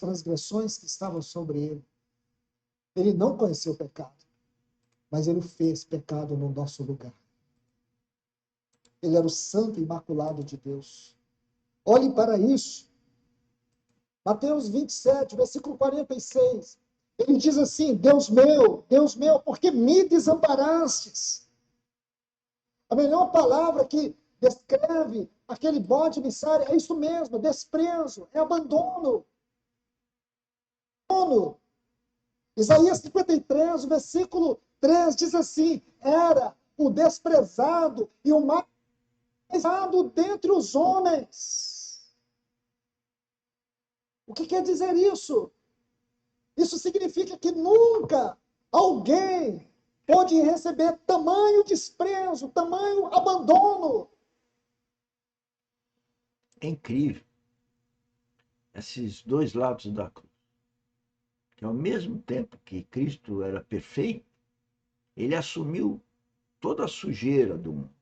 transgressões que estavam sobre ele. Ele não conheceu o pecado, mas ele fez pecado no nosso lugar. Ele era o santo imaculado de Deus. Olhem para isso. Mateus 27, versículo 46. Ele diz assim: Deus meu, por que me desamparastes? A melhor palavra que descreve aquele bode emissário é isso mesmo, desprezo, é abandono. Isaías 53, versículo 3 diz assim: era o desprezado e o mais desprezado dentre os homens. O que quer dizer isso? Isso significa que nunca alguém pode receber tamanho desprezo, tamanho abandono. É incrível esses dois lados da cruz. Que ao mesmo tempo que Cristo era perfeito, ele assumiu toda a sujeira do mundo.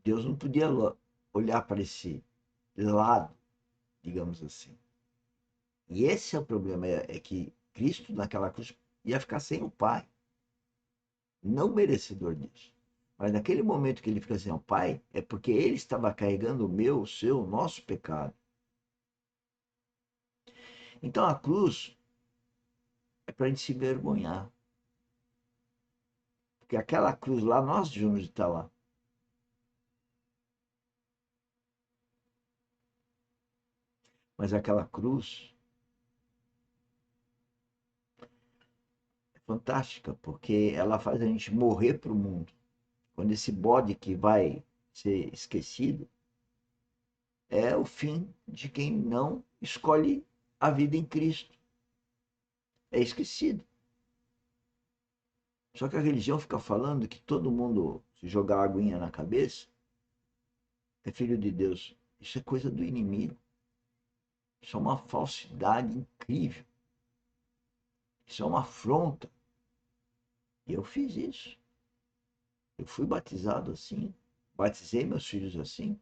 Deus não podia olhar para esse lado, digamos assim. E esse é o problema, é que Cristo naquela cruz ia ficar sem o Pai. Não merecedor disso. Mas naquele momento que ele fica sem o Pai, é porque ele estava carregando o meu, o seu, o nosso pecado. Então a cruz é para a gente se envergonhar. Porque aquela cruz lá, nós devíamos estar lá. Mas aquela cruz é fantástica, porque ela faz a gente morrer para o mundo. Quando esse bode que vai ser esquecido, é o fim de quem não escolhe a vida em Cristo. É esquecido. Só que a religião fica falando que todo mundo, se jogar a aguinha na cabeça, é filho de Deus. Isso é coisa do inimigo. Isso é uma falsidade incrível. Isso é uma afronta. E eu fiz isso. Eu fui batizado assim. Batizei meus filhos assim.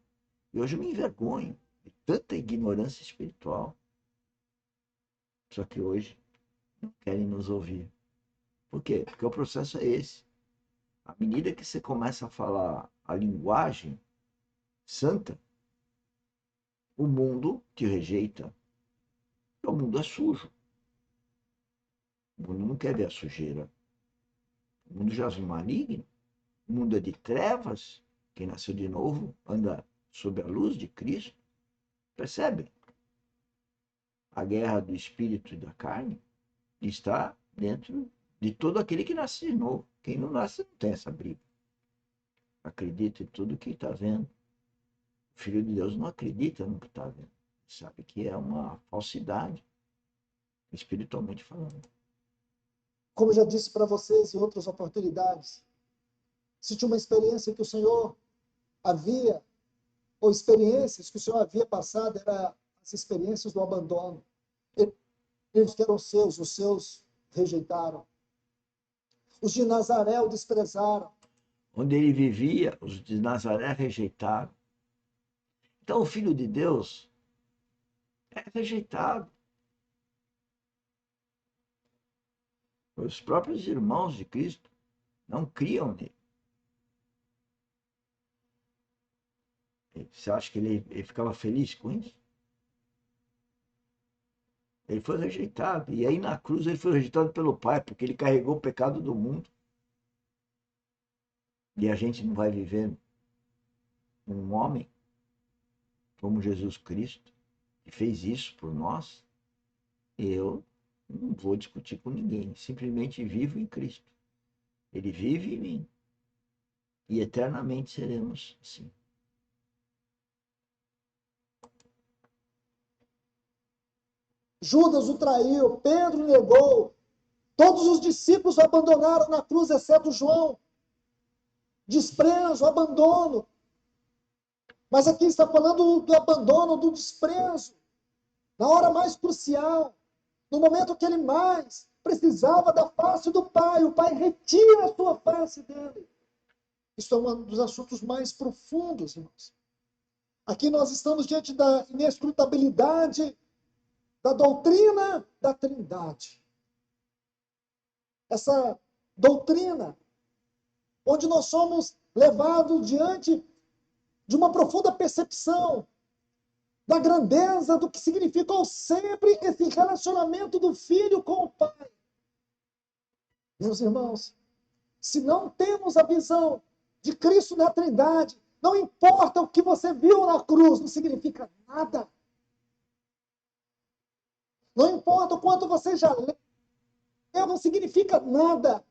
E hoje eu me envergonho de tanta ignorância espiritual. Só que hoje não querem nos ouvir. Por quê? Porque o processo é esse. À medida que você começa a falar a linguagem santa, o mundo te rejeita. O mundo é sujo. O mundo não quer ver a sujeira. O mundo jaz no maligno. O mundo é de trevas. Quem nasceu de novo anda sob a luz de Cristo. Percebe? A guerra do espírito e da carne está dentro de todo aquele que nasce de novo. Quem não nasce não tem essa briga. Acredita em tudo que está vendo. O Filho de Deus não acredita no que está vendo. Sabe que é uma falsidade, espiritualmente falando. Como já disse para vocês em outras oportunidades, se tinha uma experiência que o Senhor havia, ou experiências que o Senhor havia passado, eram as experiências do abandono. Eles que eram seus, os seus rejeitaram. Os de Nazaré o desprezaram. Onde ele vivia, os de Nazaré rejeitaram. Então o Filho de Deus é rejeitado. Os próprios irmãos de Cristo não criam nele. Você acha que ele ficava feliz com isso? Ele foi rejeitado. E aí na cruz ele foi rejeitado pelo Pai, porque ele carregou o pecado do mundo. E a gente não vai viver um homem como Jesus Cristo, que fez isso por nós. Eu não vou discutir com ninguém. Simplesmente vivo em Cristo. Ele vive em mim. E eternamente seremos assim. Judas o traiu, Pedro o negou. Todos os discípulos o abandonaram na cruz, exceto João. Desprezo, abandono. Mas aqui está falando do abandono, do desprezo. Na hora mais crucial, no momento que ele mais precisava da face do Pai, o Pai retira a sua face dele. Isso é um dos assuntos mais profundos, irmãos. Aqui nós estamos diante da inescrutabilidade da doutrina da Trindade. Essa doutrina, onde nós somos levados diante de uma profunda percepção da grandeza do que significa sempre esse relacionamento do filho com o pai. Meus irmãos, se não temos a visão de Cristo na Trindade, não importa o que você viu na cruz, não significa nada. Não importa o quanto você já leu, não significa nada.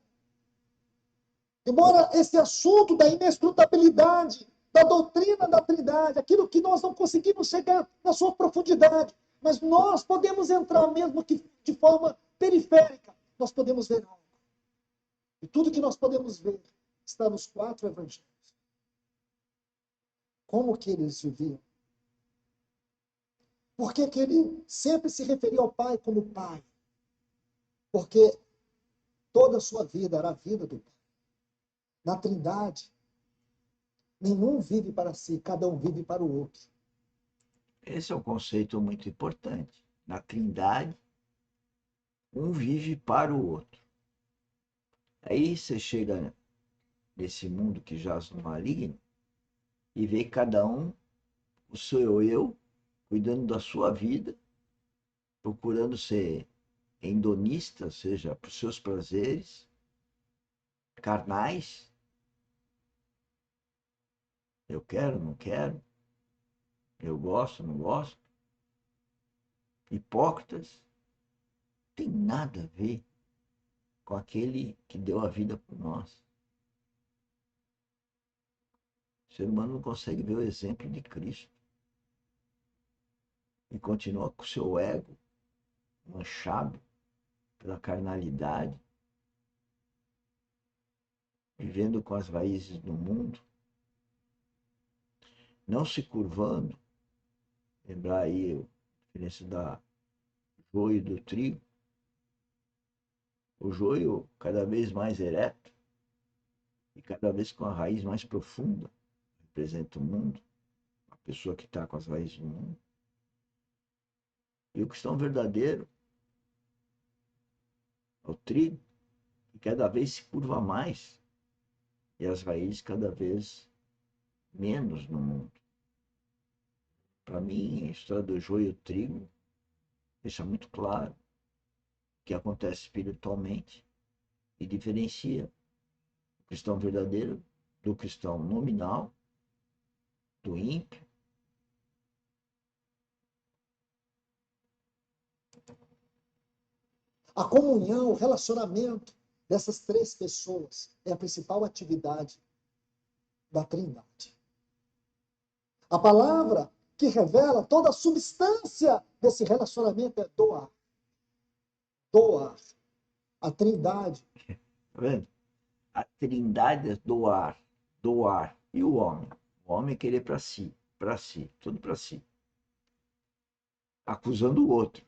Embora esse assunto da inescrutabilidade, da doutrina da Trindade, aquilo que nós não conseguimos chegar na sua profundidade, mas nós podemos entrar mesmo que de forma periférica, nós podemos ver algo. E tudo que nós podemos ver está nos 4 evangelhos. Como que eles viviam? Por que que ele sempre se referia ao Pai como Pai? Porque toda a sua vida era a vida do Pai. Na Trindade, nenhum vive para si, cada um vive para o outro. Esse é um conceito muito importante. Na Trindade, um vive para o outro. Aí você chega nesse mundo que jaz no maligno e vê cada um, o seu eu, cuidando da sua vida, procurando ser hedonista, ou seja, para os seus prazeres carnais. Eu quero, não quero. Eu gosto, não gosto. Hipócritas. Tem nada a ver com aquele que deu a vida por nós. O ser humano não consegue ver o exemplo de Cristo. E continua com o seu ego manchado pela carnalidade, vivendo com as raízes do mundo, não se curvando. Lembrar aí a diferença da joio e do trigo. O joio cada vez mais ereto e cada vez com a raiz mais profunda, representa o mundo, a pessoa que está com as raízes no mundo. E o cristão verdadeiro é o trigo, que cada vez se curva mais e as raízes cada vez menos no mundo. Para mim, a história do joio e o trigo deixa muito claro o que acontece espiritualmente e diferencia o cristão verdadeiro do cristão nominal, do ímpio. A comunhão, o relacionamento dessas 3 pessoas é a principal atividade da Trindade. A palavra que revela toda a substância desse relacionamento é doar. Doar. A Trindade. Tá vendo? A Trindade é doar, doar. E o homem? O homem é querer para si, tudo para si. Acusando o outro.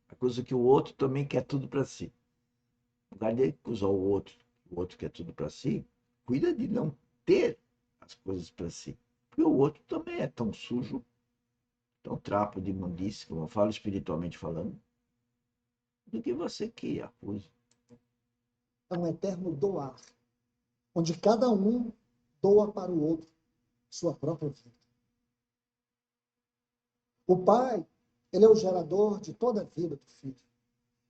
Acusa que o outro também quer tudo para si. No lugar de acusar o outro quer tudo para si, cuida de não ter as coisas para si. Porque o outro também é tão sujo, tão trapo de imundície, como eu falo espiritualmente falando, do que você que acusa. É um eterno doar, onde cada um doa para o outro sua própria vida. O pai, ele é o gerador de toda a vida do filho.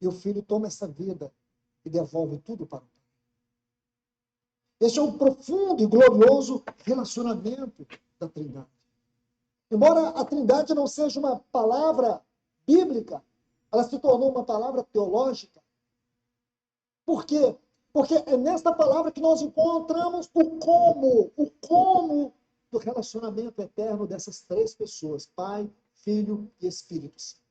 E o filho toma essa vida e devolve tudo para o pai. Este é um profundo e glorioso relacionamento da Trindade. Embora a Trindade não seja uma palavra bíblica, ela se tornou uma palavra teológica. Por quê? Porque é nesta palavra que nós encontramos o como do relacionamento eterno dessas 3 pessoas, Pai, Filho e Espírito Santo.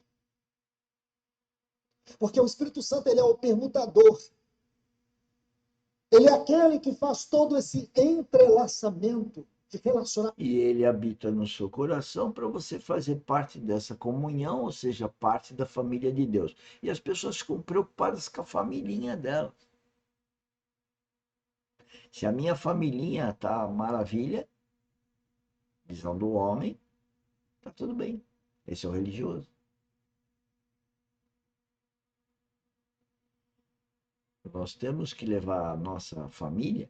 Porque o Espírito Santo, ele é o permutador. Ele é aquele que faz todo esse entrelaçamento de relacionamento. E ele habita no seu coração para você fazer parte dessa comunhão, ou seja, parte da família de Deus. E as pessoas ficam preocupadas com a familhinha delas. Se a minha familhinha está maravilha, visão do homem, está tudo bem. Esse é o religioso. Nós temos que levar a nossa família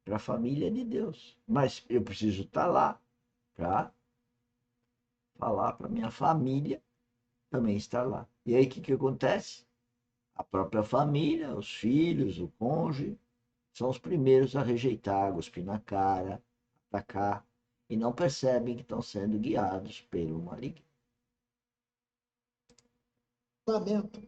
para a família de Deus. Mas eu preciso estar lá para falar para minha família também estar lá. E aí o que acontece? A própria família, os filhos, o cônjuge, são os primeiros a rejeitar, cuspir na cara, atacar, e não percebem que estão sendo guiados pelo maligno. Lamento